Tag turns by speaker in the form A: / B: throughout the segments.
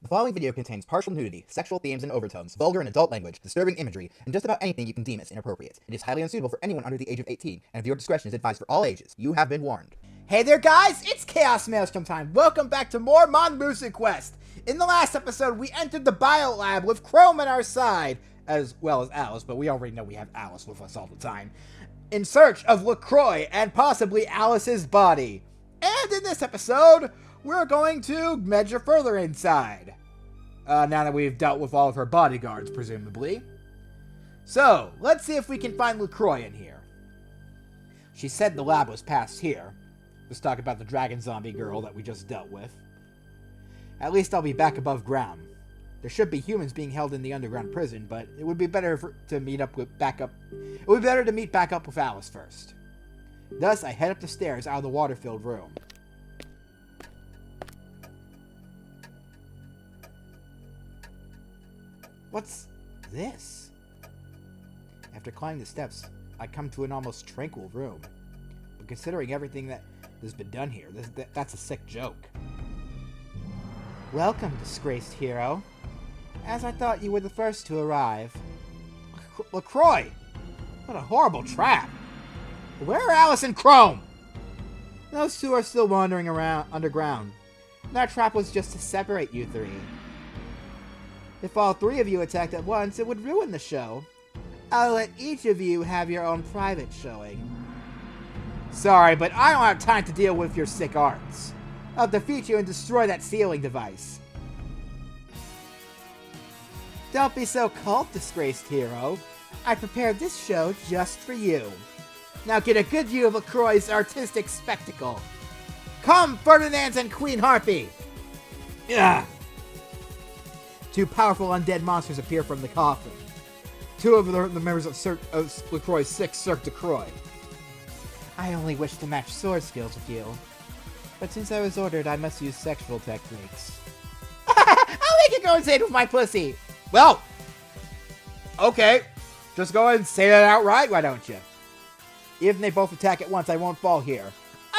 A: The following video contains partial nudity, sexual themes and overtones, vulgar and adult language, disturbing imagery, and just about anything you can deem as inappropriate. It is highly unsuitable for anyone under the age of 18, and viewer discretion is advised for all ages. You have been warned.
B: Hey there guys, it's ChaosMaelstrom time. Welcome back to more Monmusic Quest. In the last episode, we entered the biolab with Chrome on our side, as well as Alice, but we already know we have Alice with us all the time, in search of LaCroix and possibly Alice's body. And in this episode, we're going to measure further inside. Now that we've dealt with all of her bodyguards, presumably. So, let's see if we can find LaCroix in here. She said the lab was past here. Let's talk about the dragon zombie girl that we just dealt with. At least I'll be back above ground. There should be humans being held in the underground prison, but it would be better to meet back up with Alice first. Thus, I head up the stairs out of the water-filled room. What's this? After climbing the steps, I come to an almost tranquil room. But considering everything that has been done here, that's a sick joke. Welcome, disgraced hero. As I thought you were the first to arrive. LaCroix! What a horrible trap! Where are Alice and Chrome? Those two are still wandering around underground. That trap was just to separate you three. If all three of you attacked at once, it would ruin the show. I'll let each of you have your own private showing. Sorry, but I don't have time to deal with your sick arts. I'll defeat you and destroy that sealing device. Don't be so cold, disgraced hero. I prepared this show just for you. Now get a good view of LaCroix's artistic spectacle. Come, Ferdinand and Queen Harpy! Ugh. Two powerful undead monsters appear from the coffin. Two of the members of LaCroix's sixth Cirque de Croix. I only wish to match sword skills with you. But since I was ordered, I must use sexual techniques. I'll make you go insane with my pussy! Well, okay. Just go ahead and say that outright, why don't you? Even if they both attack at once, I won't fall here.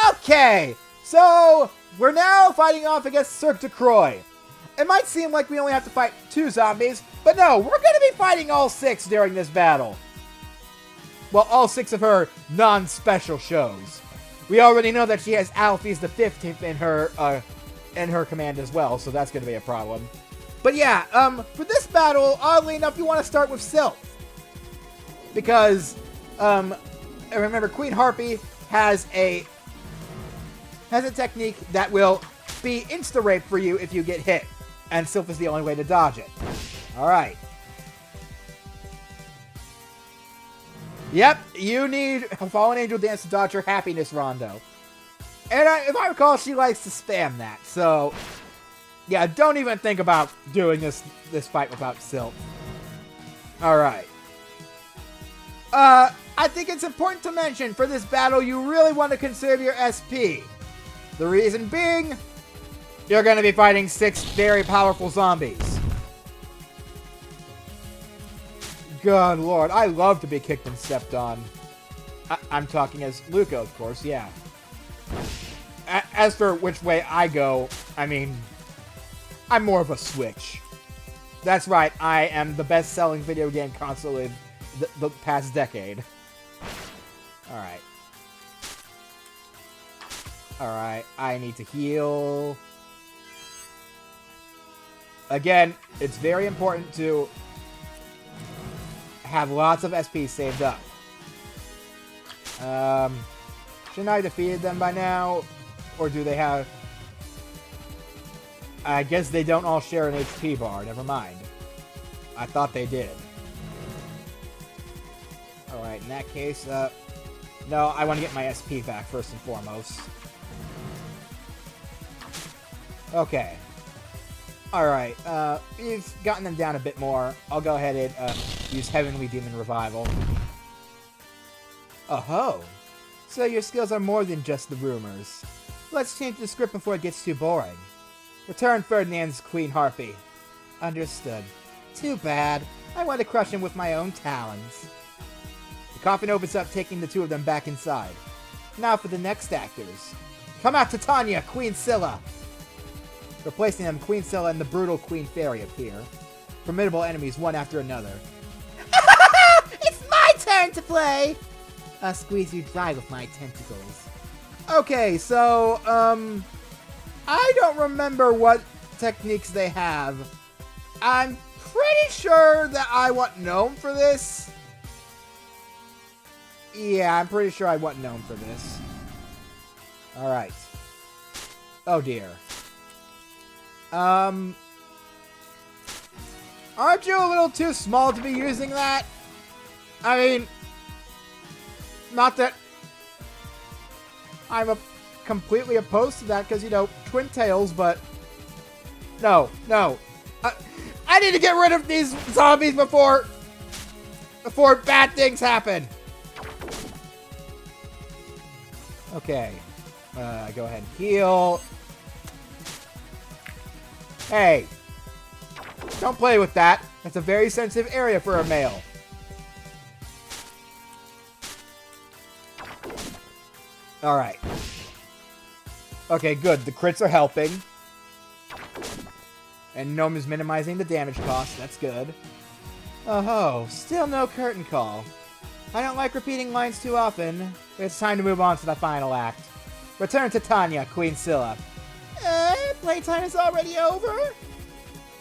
B: Okay! So, we're now fighting off against Cirque de Croix. It might seem like we only have to fight 2 zombies, but no, we're going to be fighting all 6 during this battle. Well, all 6 of her non-special shows. We already know that she has Alphys the 15th in her command as well, so that's going to be a problem. But yeah, for this battle, oddly enough, you want to start with Sylph. Because, remember, Queen Harpy has a technique that will be insta-rape for you if you get hit. And Sylph is the only way to dodge it. Alright. Yep, you need a Fallen Angel Dance to dodge her happiness rondo. And if I recall, she likes to spam that. So, yeah, don't even think about doing this fight without Sylph. Alright. I think it's important to mention, for this battle, you really want to conserve your SP. The reason being, you're going to be fighting 6 very powerful zombies. Good lord, I love to be kicked and stepped on. I'm talking as Luca, of course, yeah. As for which way I go, I mean, I'm more of a Switch. That's right, I am the best-selling video game console in the past decade. Alright. Alright, I need to heal. Again, it's very important to have lots of SP saved up. Shouldn't I have defeated them by now? Or do they have... I guess they don't all share an HP bar. Never mind. I thought they did. Alright, in that case, no, I want to get my SP back first and foremost. Okay. Alright, we've gotten them down a bit more. I'll go ahead and use Heavenly Demon Revival. Oh-ho! So your skills are more than just the rumors. Let's change the script before it gets too boring. Return Ferdinand's Queen Harpy. Understood. Too bad. I want to crush him with my own talons. The coffin opens up, taking the 2 of them back inside. Now for the next actors. Come out, Titania, Queen Scylla! Replacing them, Queen Scylla and the brutal Queen Fairy appear. Formidable enemies one after another. It's my turn to play! I'll squeeze you dry with my tentacles. Okay, so, I don't remember what techniques they have. I'm pretty sure that I want Gnome for this. Yeah, I'm pretty sure I want Gnome for this. Alright. Oh dear. Aren't you a little too small to be using that? I mean, not that I'm completely opposed to that, because, you know, twin tails, but no. I need to get rid of these zombies before bad things happen. Okay. Go ahead and heal. Hey. Don't play with that. That's a very sensitive area for a male. Alright. Okay, good. The crits are helping. And Gnome is minimizing the damage cost. That's good. Oh, still no curtain call. I don't like repeating lines too often. It's time to move on to the final act. Return to Tanya, Queen Scylla. Playtime is already over?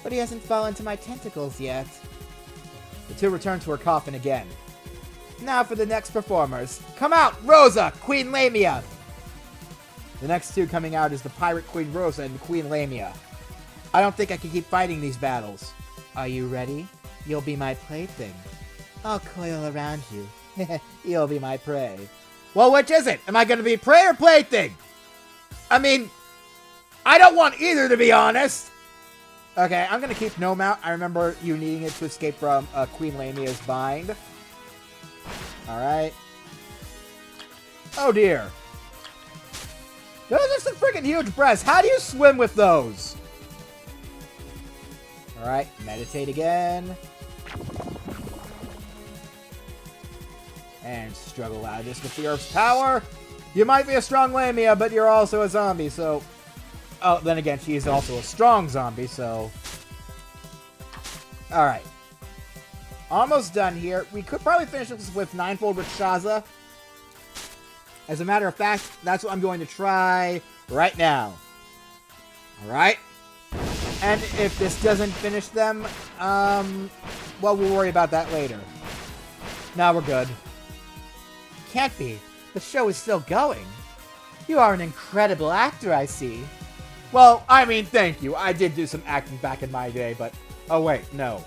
B: But he hasn't fallen to my tentacles yet. The two return to her coffin again. Now for the next performers. Come out, Rosa, Queen Lamia! The next two coming out is the Pirate Queen Rosa and Queen Lamia. I don't think I can keep fighting these battles. Are you ready? You'll be my plaything. I'll coil around you. You'll be my prey. Well, which is it? Am I going to be prey or plaything? I mean, I don't want either, to be honest. Okay, I'm going to keep Gnome out. I remember you needing it to escape from Queen Lamia's bind. Alright. Oh, dear. Those are some freaking huge breasts. How do you swim with those? Alright, meditate again. And struggle out of this with the Earth's power. You might be a strong Lamia, but you're also a zombie, so... Oh, then again, she is also a strong zombie, so... Alright. Almost done here. We could probably finish this with Ninefold with Shaza. As a matter of fact, that's what I'm going to try right now. Alright? And if this doesn't finish them, well, we'll worry about that later. Now we're good. Can't be. The show is still going. You are an incredible actor, I see. Well, I mean, thank you. I did do some acting back in my day, but... Oh, wait, no.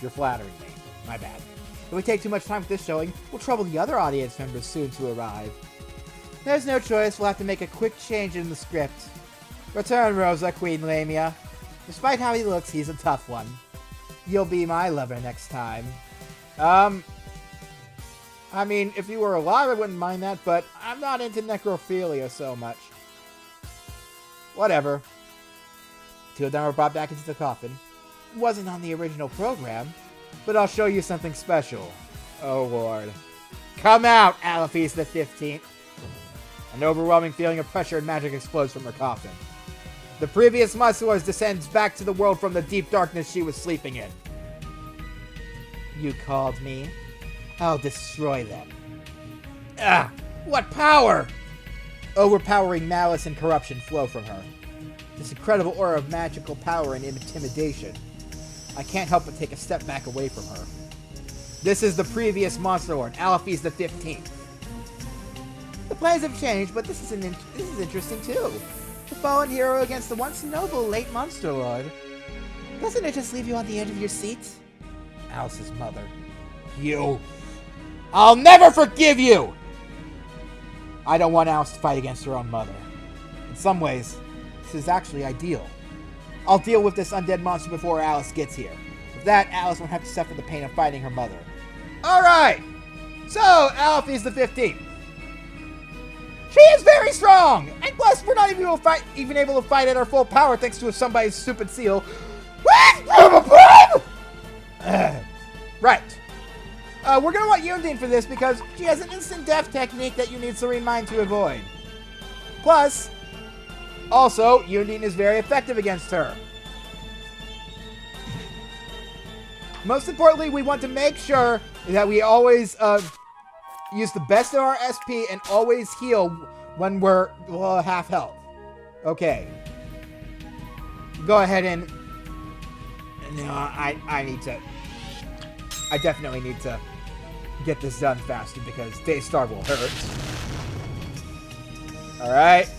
B: You're flattering me. My bad. If we take too much time with this showing, we'll trouble the other audience members soon to arrive. There's no choice. We'll have to make a quick change in the script. Return, Rosa, Queen Lamia. Despite how he looks, he's a tough one. You'll be my lover next time. I mean, if you were alive, I wouldn't mind that, but I'm not into necrophilia so much. Whatever. Two of them were brought back into the coffin. Wasn't on the original program, but I'll show you something special. Oh, Lord. Come out, Alphys the 15th. An overwhelming feeling of pressure and magic explodes from her coffin. The previous Musculars descends back to the world from the deep darkness she was sleeping in. You called me? I'll destroy them. Ah! What power! Overpowering malice and corruption flow from her. This incredible aura of magical power and intimidation. I can't help but take a step back away from her. This is the previous Monster Lord, Alphys the 15th. The plans have changed, but this is interesting too. The fallen hero against the once noble late Monster Lord. Doesn't it just leave you on the edge of your seat? Alice's mother. You. I'll never forgive you! I don't want Alice to fight against her own mother. In some ways, this is actually ideal. I'll deal with this undead monster before Alice gets here. With that, Alice won't have to suffer the pain of fighting her mother. Alright! So, Alphys the 15th. She is very strong! And plus, we're not even able to fight at our full power thanks to somebody's stupid seal. Right. We're gonna want Yundine for this because she has an instant death technique that you need Serene Mind to avoid. Plus, Also, Undine is very effective against her. Most importantly, we want to make sure that we always use the best of our SP and always heal when we're half health. Okay. Go ahead and... No, I need to... I definitely need to get this done faster because Daystar will hurt. Alright.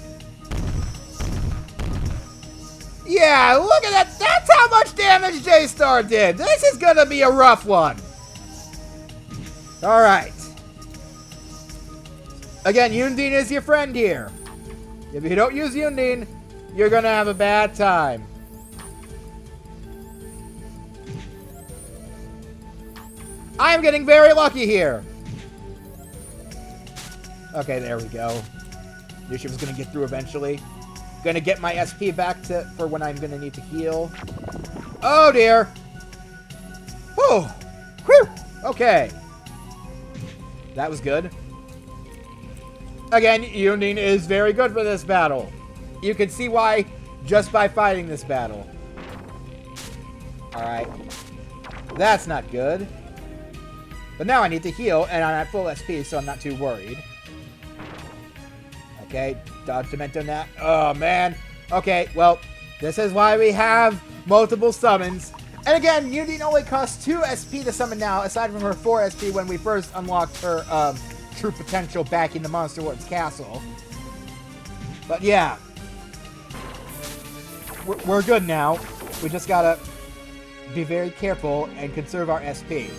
B: Yeah, look at that. That's how much damage Daystar did. This is going to be a rough one. Alright. Again, Undine is your friend here. If you don't use Undine, you're going to have a bad time. I'm getting very lucky here. Okay, there we go. Knew she was going to get through eventually. Gonna get my SP back for when I'm gonna need to heal. Oh dear. Oh. Whew. Okay. That was good. Again, Undine is very good for this battle. You can see why just by fighting this battle. Alright. That's not good. But now I need to heal, and I'm at full SP, so I'm not too worried. Okay, dodge Demento that. Oh, man. Okay, well, this is why we have multiple summons. And again, Undine only costs 2 SP to summon now, aside from her 4 SP when we first unlocked her true potential back in the Monster Lord's castle. But yeah. We're good now. We just gotta be very careful and conserve our SP.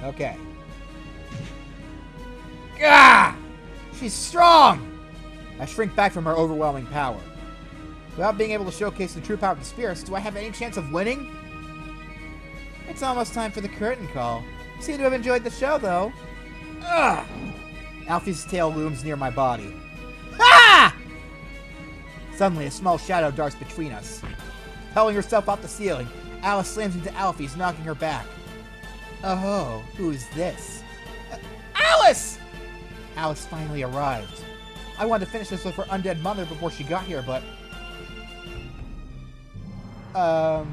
B: Okay. Gah! She's strong! I shrink back from her overwhelming power. Without being able to showcase the true power of the spirits, do I have any chance of winning? It's almost time for the curtain call. You seem to have enjoyed the show, though. Ugh! Alfie's tail looms near my body. Ha! Suddenly, a small shadow darts between us. Hurling herself off the ceiling, Alice slams into Alfie's, knocking her back. Oh, who's this? Alice! Alice finally arrived. I wanted to finish this with her undead mother before she got here, but... yeah.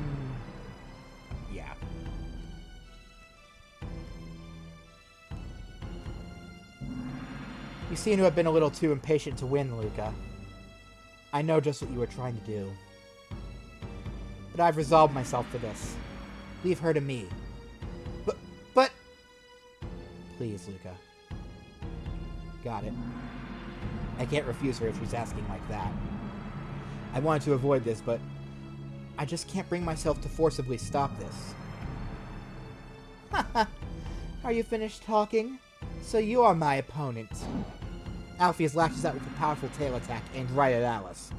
B: You seem to have been a little too impatient to win, Luca. I know just what you were trying to do. But I've resolved myself for this. Leave her to me. But... Please, Luca. Got it. I can't refuse her if she's asking like that. I wanted to avoid this, but I just can't bring myself to forcibly stop this. Haha. Are you finished talking? So you are my opponent. Alpheus lashes out with a powerful tail attack aimed right at Alice.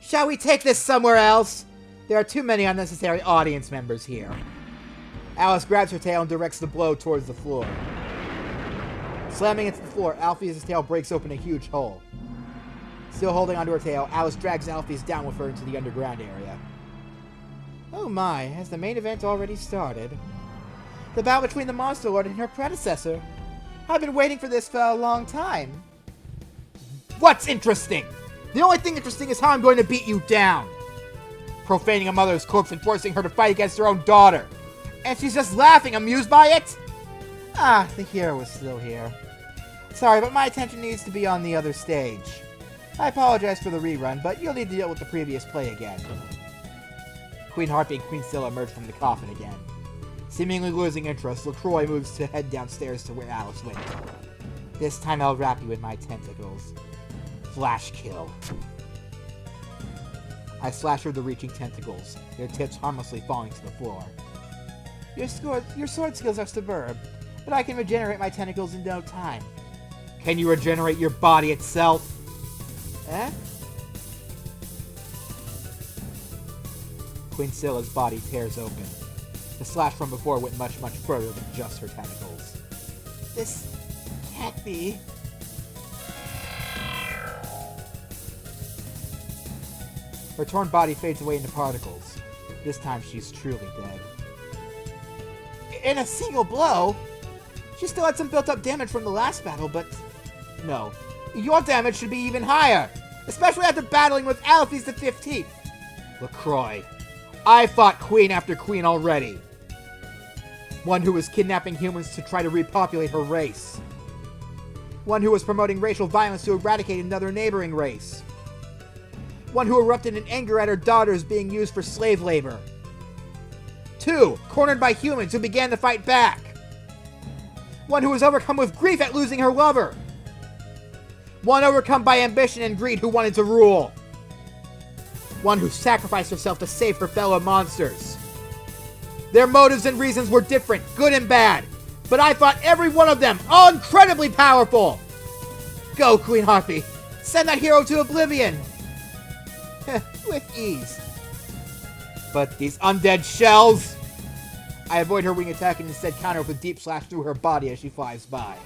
B: Shall we take this somewhere else? There are too many unnecessary audience members here. Alice grabs her tail and directs the blow towards the floor. Slamming into the floor, Alpheus' tail breaks open a huge hole. Still holding onto her tail, Alice drags Alpheus down with her into the underground area. Oh my, has the main event already started? The battle between the Monster Lord and her predecessor. I've been waiting for this for a long time. What's interesting? The only thing interesting is how I'm going to beat you down. Profaning a mother's corpse and forcing her to fight against her own daughter. And she's just laughing, amused by it? Ah, the hero is still here. Sorry, but my attention needs to be on the other stage. I apologize for the rerun, but you'll need to deal with the previous play again. Queen Harpy and Queen Scylla emerge from the coffin again. Seemingly losing interest, LaCroix moves to head downstairs to where Alice went. This time I'll wrap you in my tentacles. Flash kill. I slash her with the reaching tentacles, their tips harmlessly falling to the floor. Your sword skills are superb, but I can regenerate my tentacles in no time. Can you regenerate your body itself? Eh? Queen Scylla's body tears open. The slash from before went much, much further than just her tentacles. This can't be. Her torn body fades away into particles. This time she's truly dead. In a single blow? She still had some built-up damage from the last battle, but... No. Your damage should be even higher, especially after battling with Alphys the 15th. LaCroix, I fought queen after queen already. One who was kidnapping humans to try to repopulate her race. One who was promoting racial violence to eradicate another neighboring race. One who erupted in anger at her daughters being used for slave labor. 2, cornered by humans who began to fight back. One who was overcome with grief at losing her lover. One overcome by ambition and greed who wanted to rule. One who sacrificed herself to save her fellow monsters. Their motives and reasons were different, good and bad, but I fought every one of them, all incredibly powerful. Go, Queen Harpy. Send that hero to oblivion. With ease. But these undead shells... I avoid her wing attack and instead counter with a deep slash through her body as she flies by.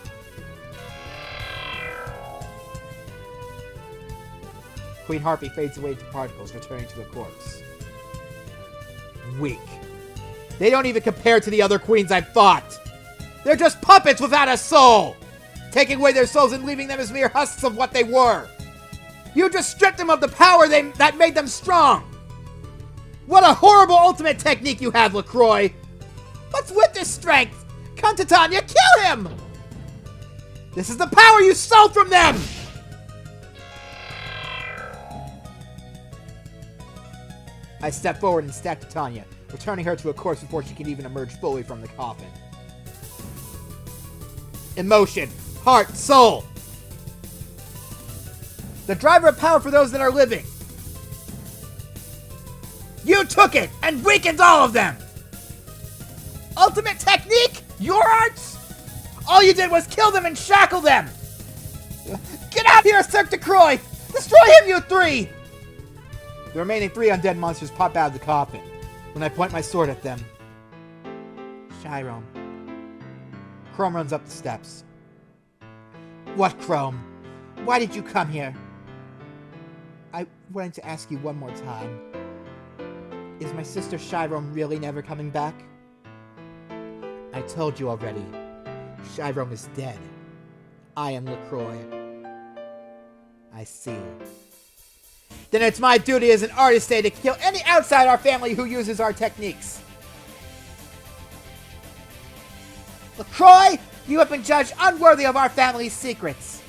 B: Queen Harpy fades away to particles, returning to a corpse. Weak. They don't even compare to the other queens I've fought. They're just puppets without a soul! Taking away their souls and leaving them as mere husks of what they were. You just stripped them of the power that made them strong! What a horrible ultimate technique you have, LaCroix! What's with this strength? Come to Tanya, kill him! This is the power you stole from them! I step forward and stack Titania, returning her to a corpse before she can even emerge fully from the coffin. Emotion, heart, soul! The driver of power for those that are living! You took it and weakened all of them! Ultimate technique? Your arts? All you did was kill them and shackle them! Get out here, Cirque de Croix! Destroy him, you 3! The remaining 3 undead monsters pop out of the coffin when I point my sword at them. Chiron. Chrome runs up the steps. What, Chrome? Why did you come here? I wanted to ask you one more time. Is my sister Chiron really never coming back? I told you already. Chiron is dead. I am LaCroix. I see. Then it's my duty as an artist to kill any outside our family who uses our techniques. LaCroix, you have been judged unworthy of our family's secrets.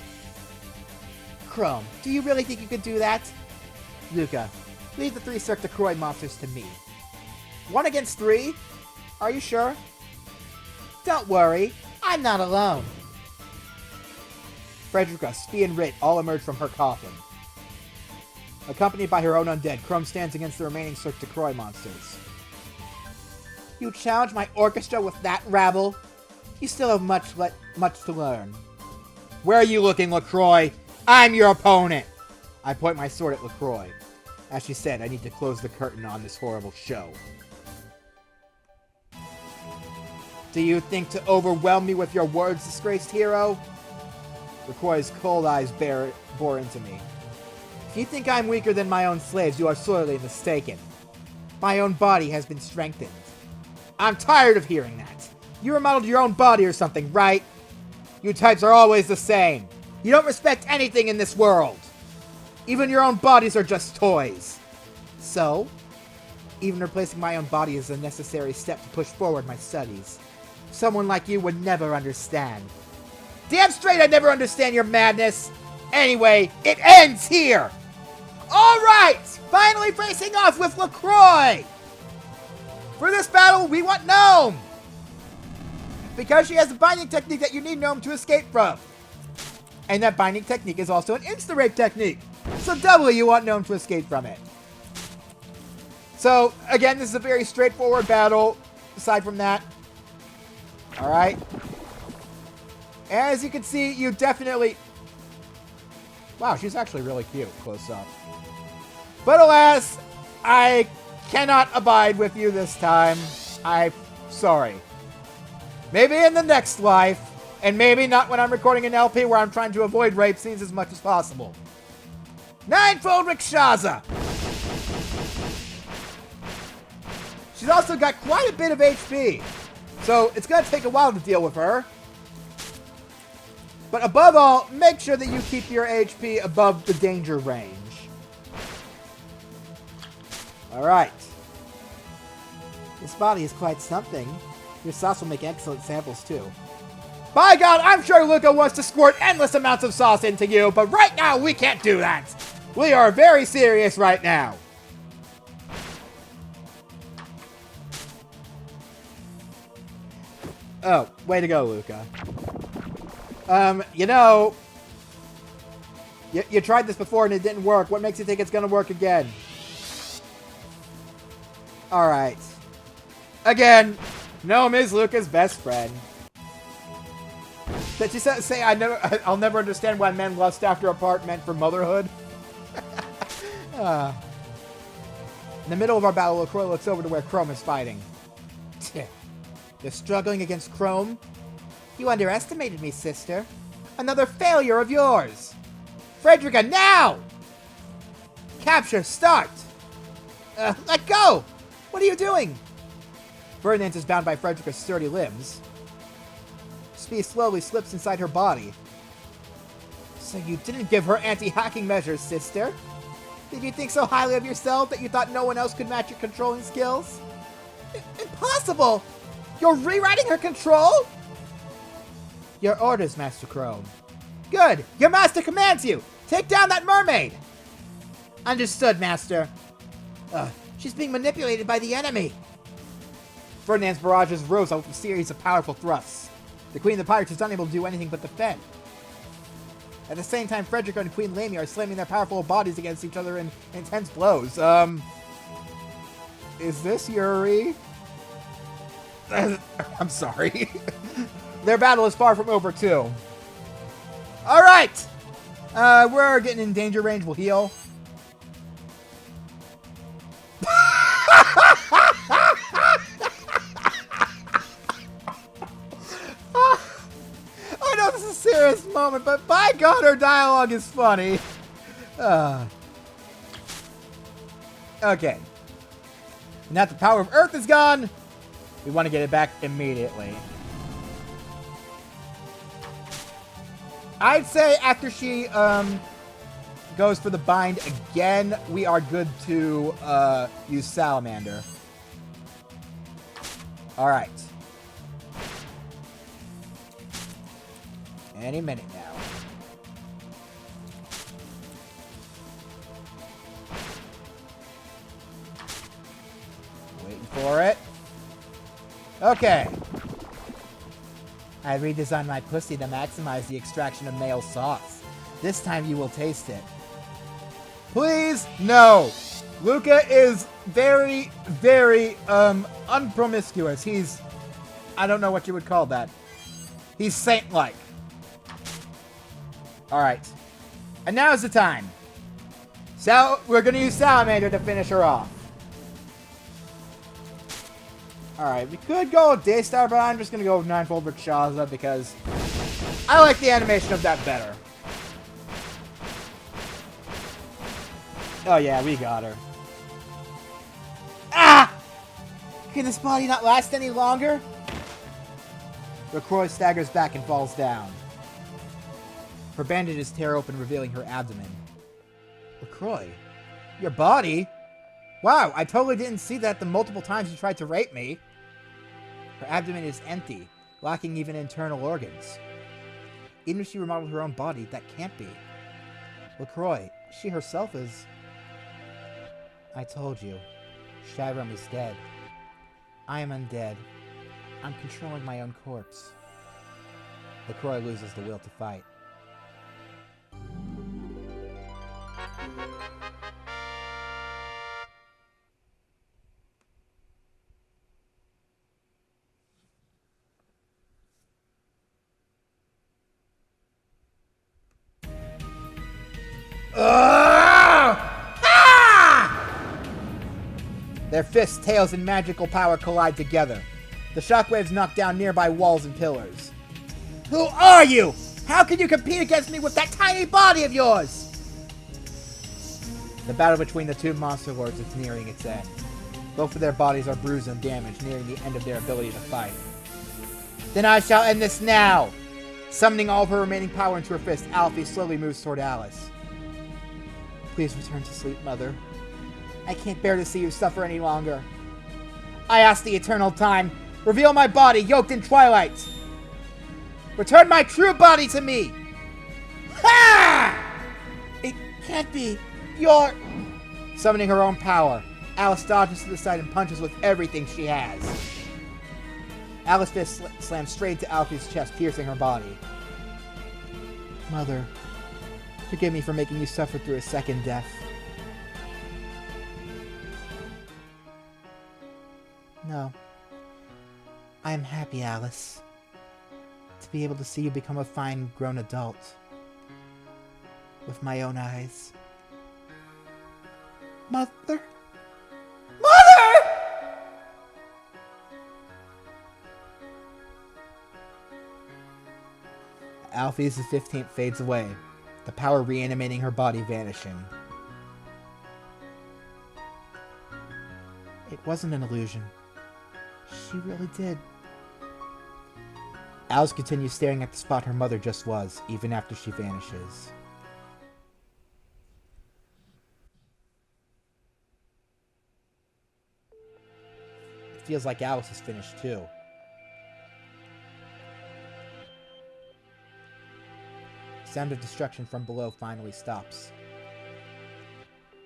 B: Chrome, do you really think you could do that? Luca, leave the 3 Cirque de Croix monsters to me. 1 against 3? Are you sure? Don't worry, I'm not alone. Frederica, Spee, and Rit all emerge from her coffin. Accompanied by her own undead, Chrome stands against the remaining Cirque de Croix monsters. You challenge my orchestra with that rabble? You still have much to learn. Where are you looking, LaCroix? I'm your opponent! I point my sword at LaCroix. As she said, I need to close the curtain on this horrible show. Do you think to overwhelm me with your words, disgraced hero? LaCroix's cold eyes bore into me. If you think I'm weaker than my own slaves, you are sorely mistaken. My own body has been strengthened. I'm tired of hearing that. You remodeled your own body or something, right? You types are always the same. You don't respect anything in this world. Even your own bodies are just toys. So, even replacing my own body is a necessary step to push forward my studies. Someone like you would never understand. Damn straight I'd never understand your madness. Anyway, it ends here. Alright! Finally facing off with LaCroix! For this battle, we want Gnome! Because she has a binding technique that you need Gnome to escape from. And that binding technique is also an insta-rape technique. So doubly you want Gnome to escape from it. So, again, this is a very straightforward battle. Aside from that. Alright. As you can see, you definitely... Wow, she's actually really cute, close up. But alas, I cannot abide with you this time. I'm sorry. Maybe in the next life, and maybe not when I'm recording an LP where I'm trying to avoid rape scenes as much as possible. Ninefold Rikshaza! She's also got quite a bit of HP, so it's going to take a while to deal with her. But above all, make sure that you keep your HP above the danger range. Alright. This body is quite something. Your sauce will make excellent samples too. By God, I'm sure Luca wants to squirt endless amounts of sauce into you, but right now we can't do that. We are very serious right now. Oh, way to go, Luca. You know, you tried this before and it didn't work. What makes you think it's gonna work again? Alright. Again, Gnome is Luca's best friend. Did you say I'll never understand why men lust after a part meant for motherhood? In the middle of our battle, LaCroix looks over to where Chrome is fighting. You're struggling against Chrome? You underestimated me, sister. Another failure of yours. Frederica, now! Capture, start! Let go! What are you doing? Ferdinand is bound by Frederica's sturdy limbs. Spee slowly slips inside her body. So you didn't give her anti-hacking measures, sister? Did you think so highly of yourself that you thought no one else could match your controlling skills? Impossible! You're rewriting her control? Your orders, Master Chrome. Good! Your master commands you! Take down that mermaid! Understood, Master. She's being manipulated by the enemy. Ferdinand's barrages rose out with a series of powerful thrusts. The Queen of the Pirates is unable to do anything but defend. At the same time, Frederica and Queen Lamia are slamming their powerful bodies against each other in intense blows. Is this Yuri? I'm sorry. Their battle is far from over, too. Alright! We're getting in danger range. We'll heal. I know this is a serious moment, but by God, her dialogue is funny. Okay. Now that the power of Earth is gone, we want to get it back immediately. I'd say after she goes for the bind again, we are good to use Salamander. Alright. Any minute now. Waiting for it. Okay. I redesigned my pussy to maximize the extraction of male sauce. This time you will taste it. Please, no! Luca is very, very, unpromiscuous. He's... I don't know what you would call that. He's saint-like. Alright. And now's the time. So, we're gonna use Salamander to finish her off. Alright, we could go with Daystar, but I'm just gonna go with Ninefold Rakshasa because I like the animation of that better. Oh yeah, we got her. Ah! Can this body not last any longer? LaCroix staggers back and falls down. Her bandages tear open, revealing her abdomen. LaCroix, your body? Wow, I totally didn't see that the multiple times you tried to rape me. Her abdomen is empty, lacking even internal organs. Even if she remodeled her own body, that can't be. LaCroix, she herself is... I told you. Shyram is dead. I am undead. I'm controlling my own corpse. LaCroix loses the will to fight. Their fists, tails, and magical power collide together. The shockwaves knock down nearby walls and pillars. Who are you? How can you compete against me with that tiny body of yours? The battle between the two monster lords is nearing its end. Both of their bodies are bruised and damaged, nearing the end of their ability to fight. Then I shall end this now! Summoning all of her remaining power into her fist, Alfie slowly moves toward Alice. Please return to sleep, Mother. I can't bear to see you suffer any longer. I ask the eternal time, reveal my body yoked in twilight. Return my true body to me. Ha! It can't be. You're... Summoning her own power, Alice dodges to the side and punches with everything she has. Alice's fist slams straight to Alfie's chest, piercing her body. Mother, forgive me for making you suffer through a second death. No. I am happy, Alice, to be able to see you become a fine grown adult. With my own eyes. Mother? Mother! Alfie's 15th fades away, the power reanimating her body vanishing. It wasn't an illusion. She really did. Alice continues staring at the spot her mother just was, even after she vanishes. It feels like Alice is finished too. Sound of destruction from below finally stops.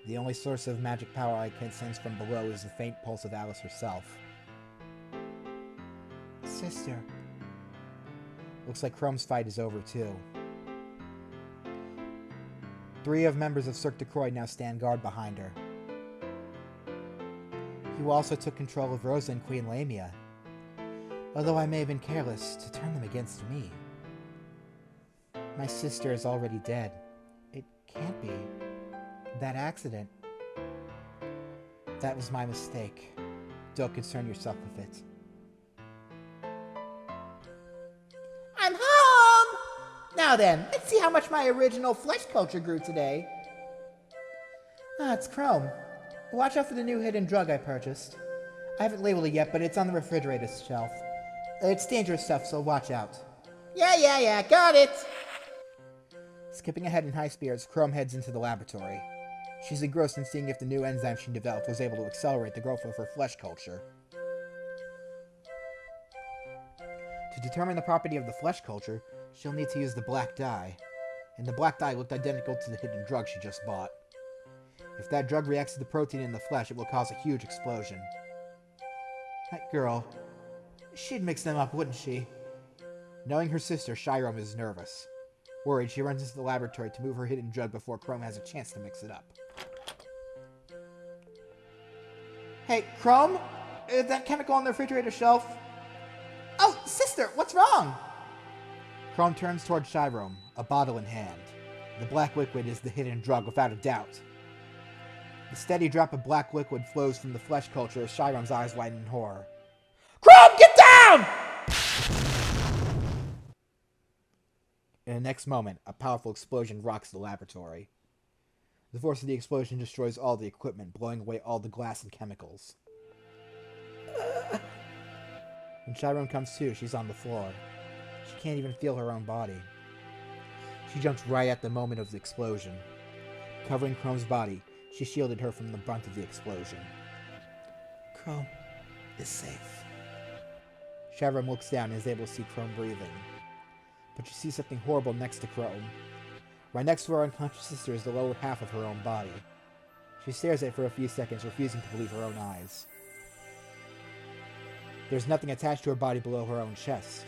B: The only source of magic power I can sense from below is the faint pulse of Alice herself. Sister. Looks like Chrome's fight is over too. 3 of members of Cirque de Croix now stand guard behind her. You also took control of Rosa and Queen Lamia, although I may have been careless to turn them against me. My sister is already dead. It can't be. That accident. That was my mistake. Don't concern yourself with it. I'm home! Now then, let's see how much my original flesh culture grew today. Ah, it's Chrome. Watch out for the new hidden drug I purchased. I haven't labeled it yet, but it's on the refrigerator shelf. It's dangerous stuff, so watch out. Yeah, got it! Skipping ahead in high spirits, Chrome heads into the laboratory. She's engrossed in seeing if the new enzyme she developed was able to accelerate the growth of her flesh culture. To determine the property of the flesh culture, she'll need to use the black dye. And the black dye looked identical to the hidden drug she just bought. If that drug reacts to the protein in the flesh, it will cause a huge explosion. That girl, she'd mix them up, wouldn't she? Knowing her sister, Chiron is nervous. Worried, she runs into the laboratory to move her hidden drug before Chrome has a chance to mix it up. Hey, Chrome? Is that chemical on the refrigerator shelf? Oh, sister, what's wrong? Chrome turns toward Chiron, a bottle in hand. The black liquid is the hidden drug, without a doubt. The steady drop of black liquid flows from the flesh culture as Chiron's eyes widen in horror. Chrome, get down! In the next moment, a powerful explosion rocks the laboratory. The force of the explosion destroys all the equipment, blowing away all the glass and chemicals. When Chiron comes to, she's on the floor. She can't even feel her own body. She jumps right at the moment of the explosion. Covering Chrome's body, she shielded her from the brunt of the explosion. Chrome is safe. Chiron looks down and is able to see Chrome breathing. But she sees something horrible next to Chrome. Right next to her unconscious sister is the lower half of her own body. She stares at it for a few seconds, refusing to believe her own eyes. There's nothing attached to her body below her own chest.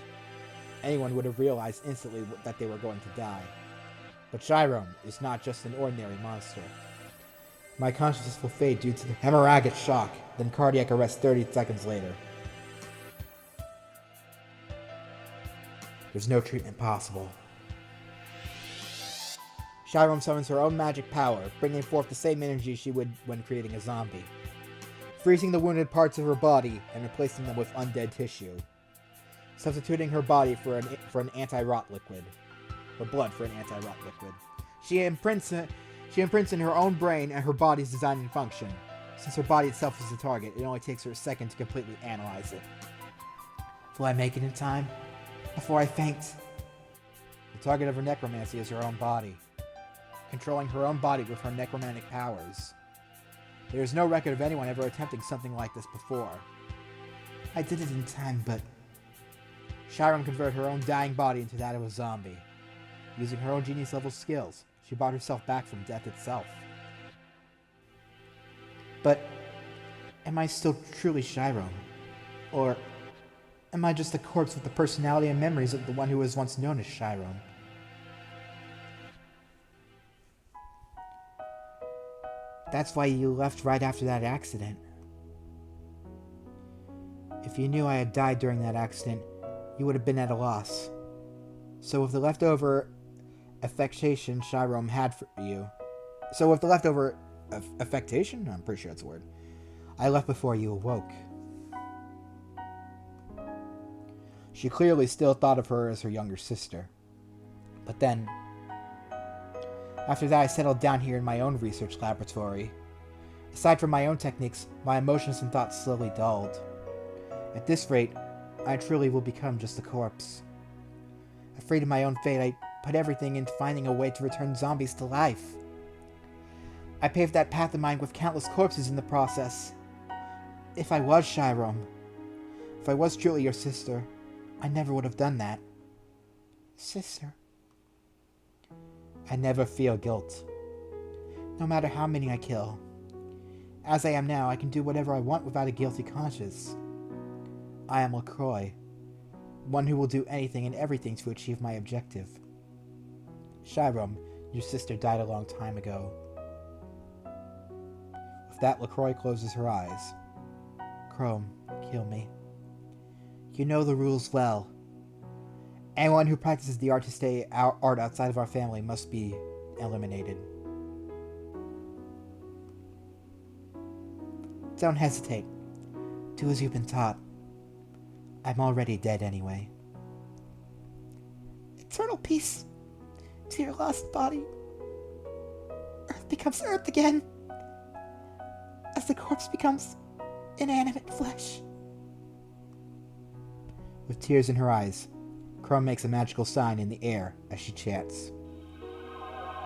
B: Anyone would have realized instantly that they were going to die. But Chiron is not just an ordinary monster. My consciousness will fade due to the hemorrhagic shock, then cardiac arrest 30 seconds later. There's no treatment possible. Chiron summons her own magic power, bringing forth the same energy she would when creating a zombie, freezing the wounded parts of her body and replacing them with undead tissue, substituting her body for an anti-rot liquid, or blood for an anti-rot liquid. She imprints in her own brain and her body's design and function. Since her body itself is the target, it only takes her a second to completely analyze it. Will I make it in time? Before I faint? The target of her necromancy is her own body, controlling her own body with her necromantic powers. There is no record of anyone ever attempting something like this before. I did it in time, but Chiron converted her own dying body into that of a zombie. Using her own genius-level skills, she brought herself back from death itself. But am I still truly Chiron? Or am I just a corpse with the personality and memories of the one who was once known as Chiron? That's why you left right after that accident. If you knew I had died during that accident, you would have been at a loss. So with the leftover affectation Chiron had for you... affectation? I'm pretty sure that's a word. I left before you awoke. She clearly still thought of her as her younger sister. But then, after that I settled down here in my own research laboratory. Aside from my own techniques, my emotions and thoughts slowly dulled. At this rate, I truly will become just a corpse. Afraid of my own fate, I put everything into finding a way to return zombies to life. I paved that path of mine with countless corpses in the process. If I was Chiron, if I was truly your sister, I never would have done that. Sister. I never feel guilt. No matter how many I kill. As I am now, I can do whatever I want without a guilty conscience. I am LaCroix, one who will do anything and everything to achieve my objective. Chiron, your sister died a long time ago. With that, LaCroix closes her eyes. Chrome, kill me. You know the rules well. Anyone who practices the art to stay art outside of our family must be eliminated. Don't hesitate. Do as you've been taught. I'm already dead anyway. Eternal peace to your lost body. Earth becomes Earth again, as the corpse becomes inanimate flesh. With tears in her eyes, Chrome makes a magical sign in the air as she chants.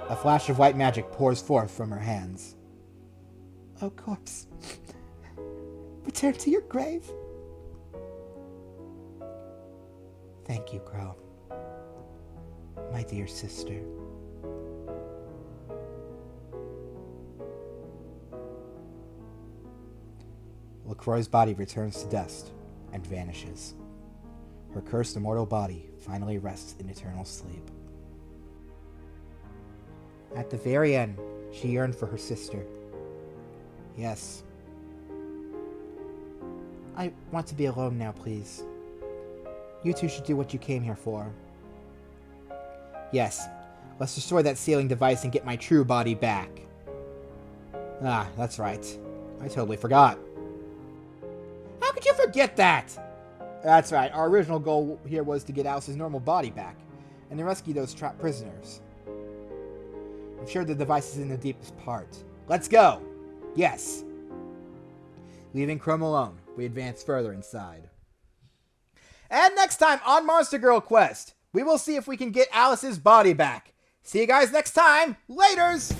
B: A flash of white magic pours forth from her hands. Oh, corpse, return to your grave. Thank you, Chrome, my dear sister. LaCroix's body returns to dust and vanishes. Her cursed immortal body finally rests in eternal sleep. At the very end, she yearned for her sister. Yes. I want to be alone now, please. You two should do what you came here for. Yes, let's destroy that sealing device and get my true body back. Ah, that's right. I totally forgot. How could you forget that? That's right, our original goal here was to get Alice's normal body back, and to rescue those trapped prisoners. I'm sure the device is in the deepest part. Let's go! Yes! Leaving Chrome alone, we advance further inside. And next time on Monster Girl Quest, we will see if we can get Alice's body back. See you guys next time. Laters!